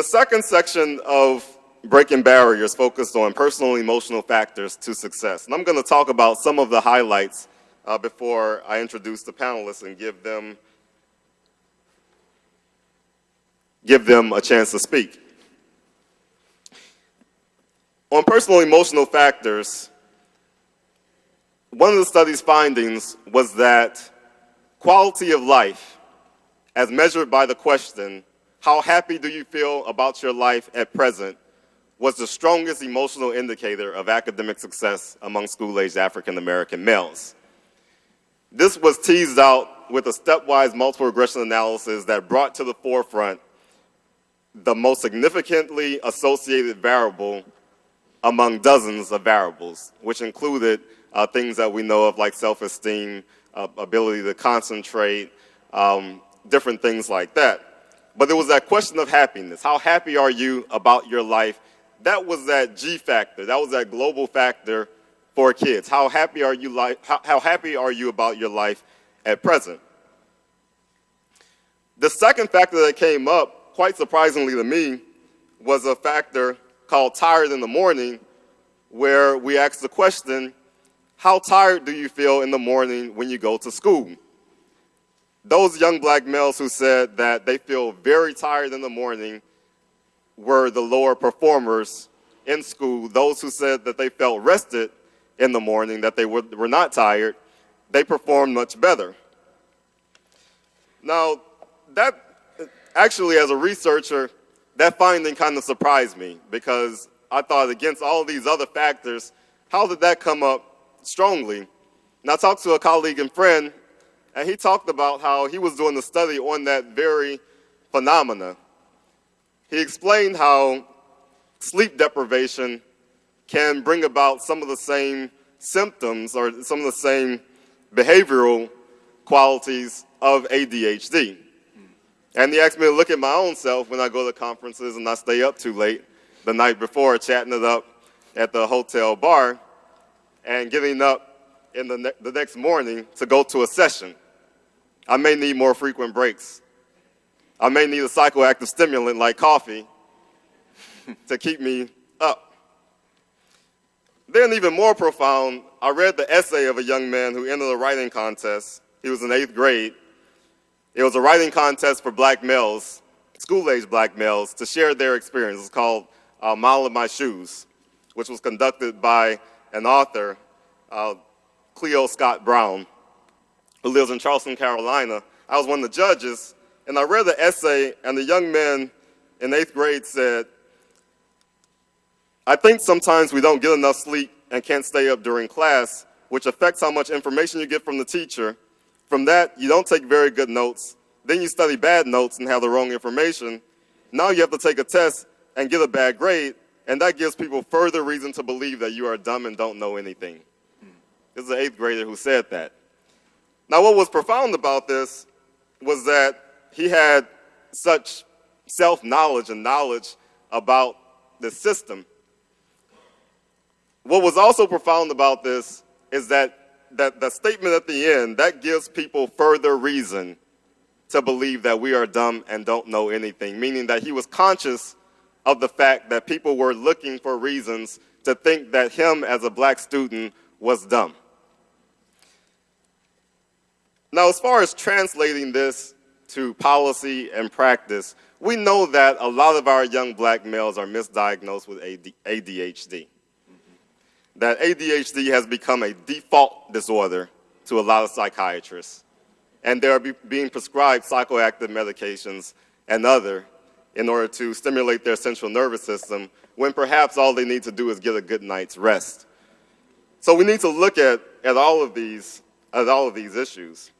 The second section of Breaking Barriers focused on personal and emotional factors to success. And I'm going to talk about some of the highlights before I introduce the panelists and give them a chance to speak. On personal emotional factors, one of the study's findings was that quality of life, as measured by the question, how happy do you feel about your life at present, was the strongest emotional indicator of academic success among school-aged African-American males. This was teased out with a stepwise multiple regression analysis that brought to the forefront the most significantly associated variable among dozens of variables, which included things that we know of like self-esteem, ability to concentrate, different things like that. But there was that question of happiness. How happy are you about your life? That was that G factor. That was that global factor for kids. How happy are you about your life at present? The second factor that came up, quite surprisingly to me, was a factor called tired in the morning, where we asked the question, how tired do you feel in the morning when you go to school? Those young black males who said that they feel very tired in the morning were the lower performers in school. Those who said that they felt rested in the morning, that they were not tired, they performed much better. Now, that actually, as a researcher, that finding kind of surprised me because I thought against all these other factors, how did that come up strongly? And I talked to a colleague and friend, and he talked about how he was doing a study on that very phenomena. He explained how sleep deprivation can bring about some of the same symptoms or some of the same behavioral qualities of ADHD. And he asked me to look at my own self when I go to conferences and I stay up too late the night before, chatting it up at the hotel bar and getting up in the next morning to go to a session. I may need more frequent breaks. I may need a psychoactive stimulant like coffee to keep me up. Then even more profound, I read the essay of a young man who entered a writing contest. He was in 8th grade. It was a writing contest for black males, school-aged black males, to share their experience. It's called Mile in My Shoes, which was conducted by an author, Cleo Scott Brown, who lives in Charleston, Carolina. I was one of the judges, and I read the essay, and the young man in 8th grade said, I think sometimes we don't get enough sleep and can't stay up during class, which affects how much information you get from the teacher. From that, you don't take very good notes. Then you study bad notes and have the wrong information. Now you have to take a test and get a bad grade, and that gives people further reason to believe that you are dumb and don't know anything. This is an 8th grader who said that. Now, what was profound about this was that he had such self-knowledge and knowledge about the system. What was also profound about this is that statement at the end, that gives people further reason to believe that we are dumb and don't know anything, meaning that he was conscious of the fact that people were looking for reasons to think that him as a black student was dumb. Now, as far as translating this to policy and practice, we know that a lot of our young black males are misdiagnosed with ADHD. That ADHD has become a default disorder to a lot of psychiatrists. And they're being prescribed psychoactive medications and other in order to stimulate their central nervous system when perhaps all they need to do is get a good night's rest. So we need to look at all of these issues.